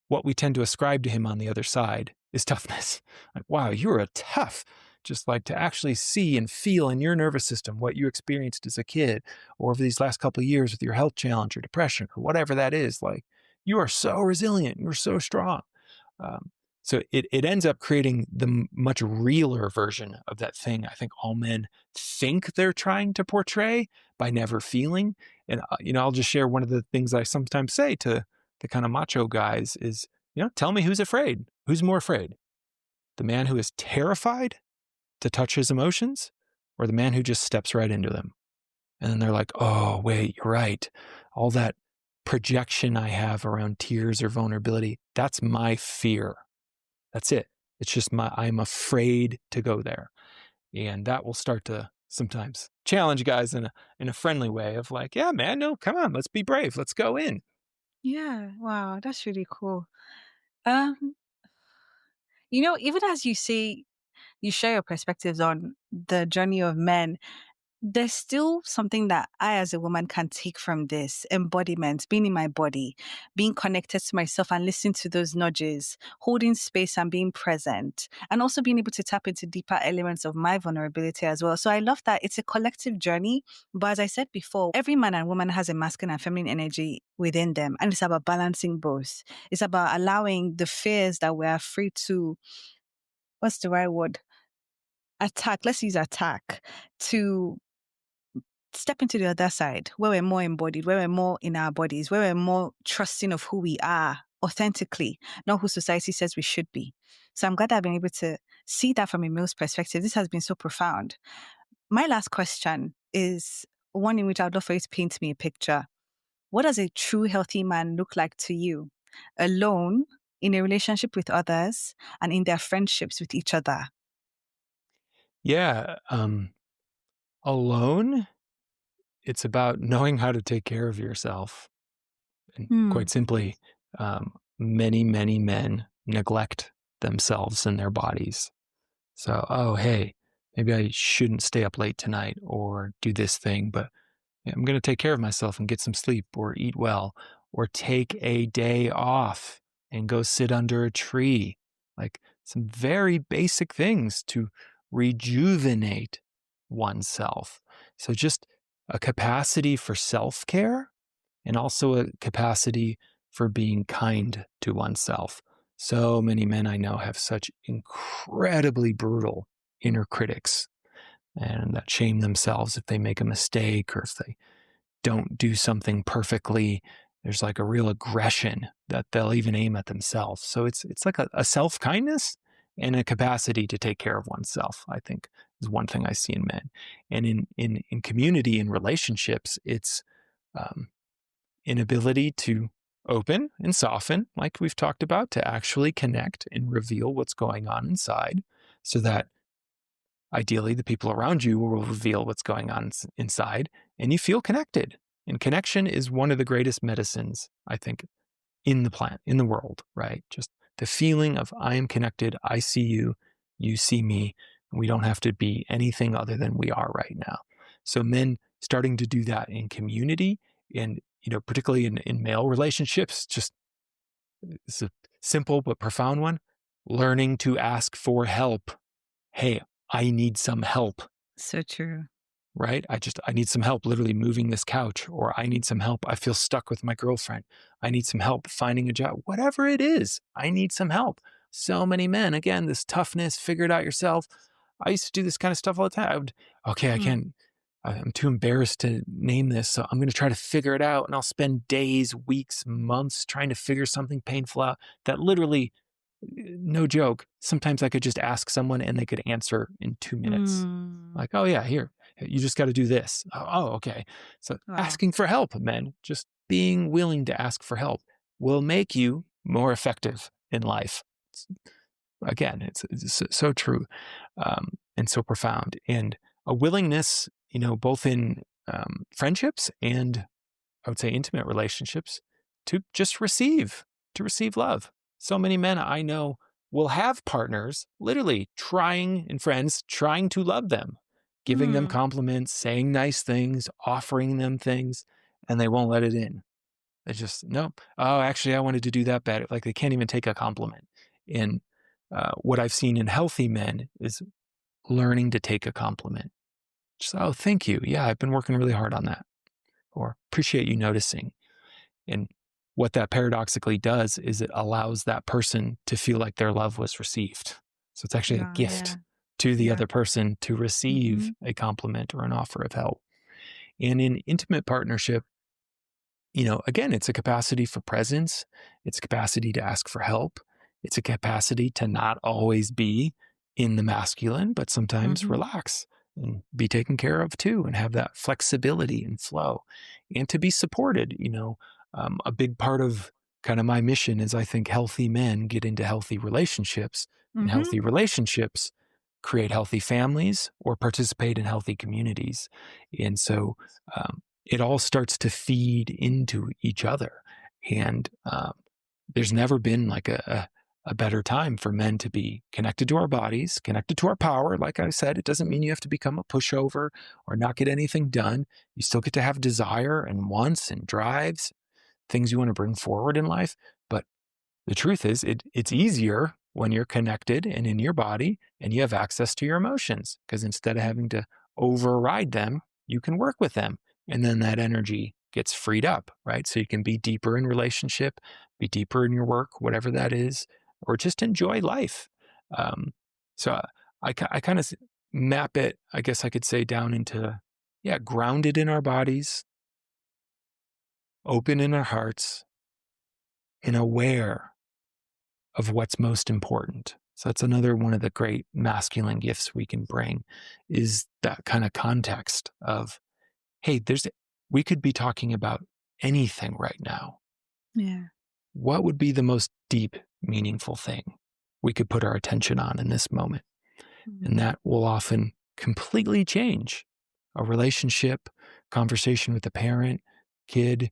what we tend to ascribe to him on the other side is toughness. Like, wow, you're a tough. Just like to actually see and feel in your nervous system what you experienced as a kid or over these last couple of years with your health challenge or depression or whatever that is. Like, you are so resilient. You're so strong. Um, so it ends up creating the much realer version of that thing I think all men think they're trying to portray by never feeling. And, I'll just share one of the things I sometimes say to the kind of macho guys is, tell me who's afraid. Who's more afraid? The man who is terrified to touch his emotions or the man who just steps right into them? And then they're like, oh, wait, you're right. All that projection I have around tears or vulnerability, that's my fear. That's it. It's just I'm afraid to go there. And that will start to sometimes challenge guys in a friendly way of like, yeah, man, no, come on, let's be brave. Let's go in. Yeah. Wow. That's really cool. Um, even as you say, you share your perspectives on the journey of men, there's still something that I, as a woman, can take from this embodiment, being in my body, being connected to myself and listening to those nudges, holding space and being present, and also being able to tap into deeper elements of my vulnerability as well. So I love that it's a collective journey. But as I said before, every man and woman has a masculine and feminine energy within them. And it's about balancing both. It's about allowing the fears that we're afraid to, what's the right word? Attack. Let's use attack to step into the other side where we're more embodied, where we're more in our bodies, where we're more trusting of who we are authentically, not who society says we should be. So I'm glad I've been able to see that from a male's perspective. This has been so profound. My last question is one in which I'd love for you to paint me a picture. What does a true healthy man look like to you? Alone, in a relationship with others, and in their friendships with each other? Yeah. Alone, it's about knowing how to take care of yourself. And Hmm. quite simply, many, many men neglect themselves and their bodies. So, oh, hey, maybe I shouldn't stay up late tonight or do this thing, but I'm going to take care of myself and get some sleep or eat well or take a day off and go sit under a tree. Like some very basic things to rejuvenate oneself. So, just a capacity for self care and also a capacity for being kind to oneself. So many men I know have such incredibly brutal inner critics and that shame themselves if they make a mistake or if they don't do something perfectly. There's like a real aggression that they'll even aim at themselves. So it's like a self kindness and a capacity to take care of oneself, I think, is one thing I see in men. And in community and relationships, it's um, inability to open and soften, like we've talked about, to actually connect and reveal what's going on inside so that ideally the people around you will reveal what's going on inside and you feel connected. And connection is one of the greatest medicines, I think, in the planet, in the world, right? Just the feeling of I am connected, I see you, you see me, and we don't have to be anything other than we are right now. So men starting to do that in community and, particularly in male relationships, just it's a simple but profound one, learning to ask for help. Hey, I need some help, So true. right? I need some help literally moving this couch, or I need some help. I feel stuck with my girlfriend. I need some help finding a job, whatever it is. I need some help. So many men, again, this toughness, figure it out yourself. I used to do this kind of stuff all the time. Okay, I Hmm. can't, I'm too embarrassed to name this. So I'm going to try to figure it out. And I'll spend days, weeks, months trying to figure something painful out that literally No joke. Sometimes I could just ask someone and they could answer in 2 minutes. Mm. Like, oh, yeah, here, you just got to do this. Oh, okay. So Wow. asking for help, men, just being willing to ask for help will make you more effective in life. It's- Again, it's so true, and so profound. And a willingness, both in friendships and I would say intimate relationships to just to receive love. So many men I know will have partners literally trying and friends trying to love them, giving them Mm. compliments, saying nice things, offering them things, and they won't let it in. They just, no, oh, actually, I wanted to do that better. Like they can't even take a compliment. And what I've seen in healthy men is learning to take a compliment. Just, oh, thank you. Yeah, I've been working really hard on that. Or appreciate you noticing. And what that paradoxically does is it allows that person to feel like their love was received. So it's actually a Yeah. Yeah. gift to the Yeah. other person to receive Mm-hmm. a compliment or an offer of help. And in intimate partnership, again, it's a capacity for presence, it's a capacity to ask for help, it's a capacity to not always be in the masculine, but sometimes Mm-hmm. relax and be taken care of too, and have that flexibility and flow, and to be supported. A big part of kind of my mission is I think healthy men get into healthy relationships, and Mm-hmm. healthy relationships create healthy families or participate in healthy communities. And so, it all starts to feed into each other. And there's never been like a better time for men to be connected to our bodies, connected to our power. Like I said, it doesn't mean you have to become a pushover or not get anything done. You still get to have desire and wants and drives, things you want to bring forward in life. But the truth is, it's easier when you're connected and in your body and you have access to your emotions, because instead of having to override them, you can work with them. And then that energy gets freed up, right? So you can be deeper in relationship, be deeper in your work, whatever that is, or just enjoy life. Um, so I kind of map it, I guess I could say, down into, yeah, grounded in our bodies, open in our hearts, and aware of what's most important. So that's another one of the great masculine gifts we can bring, is that kind of context of, hey, we could be talking about anything right now. Yeah. What would be the most deep, meaningful thing we could put our attention on in this moment? And Mm. that will often completely change a relationship, conversation with a parent, kid,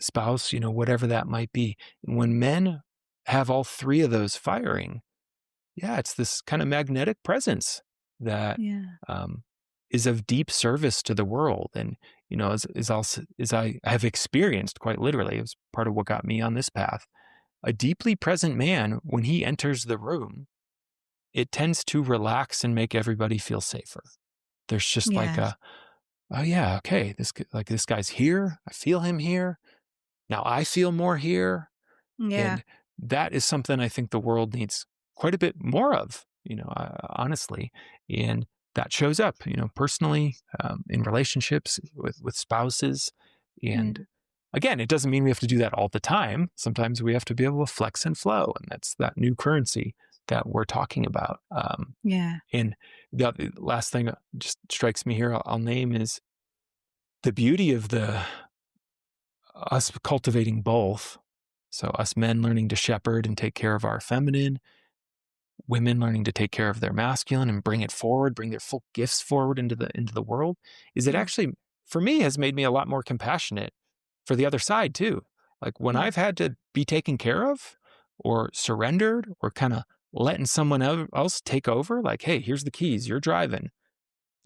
spouse, whatever that might be. And when men have all three of those firing, yeah, it's this kind of magnetic presence that Yeah. um, is of deep service to the world. And, as I have experienced quite literally, it was part of what got me on this path. A deeply present man, when he enters the room, it tends to relax and make everybody feel safer. There's just like Yes. oh yeah, okay, this guy's here. I feel him here. Now I feel more here. Yeah. And that is something I think the world needs quite a bit more of, honestly. And that shows up, personally, in relationships with spouses. Yeah. And again, it doesn't mean we have to do that all the time. Sometimes we have to be able to flex and flow. And that's that new currency that we're talking about. Yeah. And the last thing that just strikes me here, I'll name, is the beauty of the us cultivating both. So us men learning to shepherd and take care of our feminine, women learning to take care of their masculine and bring it forward, bring their full gifts forward into the world, is it Yeah. actually, for me, has made me a lot more compassionate for the other side too. Like when Yeah. I've had to be taken care of or surrendered or kind of letting someone else take over, like, hey, here's the keys, you're driving.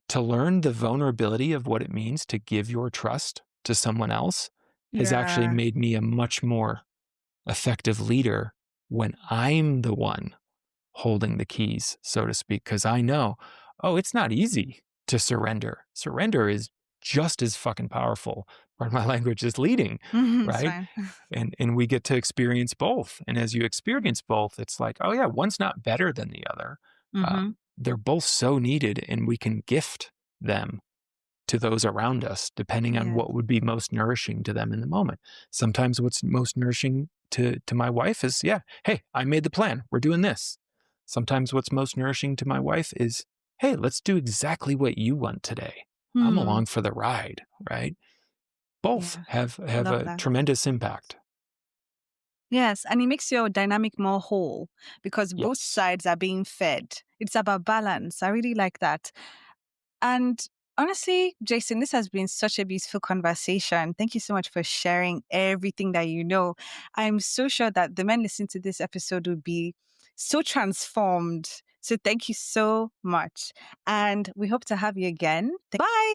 To learn the vulnerability of what it means to give your trust to someone else has actually Yeah. made me a much more effective leader when I'm the one holding the keys, so to speak, because I know, oh, it's not easy to surrender. Surrender is just as fucking powerful, pardon my language, as leading, It's right? fine. And we get to experience both. And as you Yeah. experience both, it's like, oh yeah, one's not better than the other. Mm-hmm. They're both so needed, and we can gift them to those around us, depending on Yeah. what would be most nourishing to them in the moment. Sometimes what's most nourishing to my wife is, yeah, hey, I made the plan. We're doing this. Sometimes what's most nourishing to my wife is, hey, let's do exactly what you want today. I'm Hmm. along for the ride, right? Both Yeah. have Love a that. tremendous impact. Yes, and it makes your dynamic more whole because both Yes. sides are being fed. It's about balance. I really like that. And honestly, Jason, this has been such a beautiful conversation. Thank you so much for sharing everything that you know. I'm so sure that the men listening to this episode will be so transformed. So thank you so much. And we hope to have you again. Bye.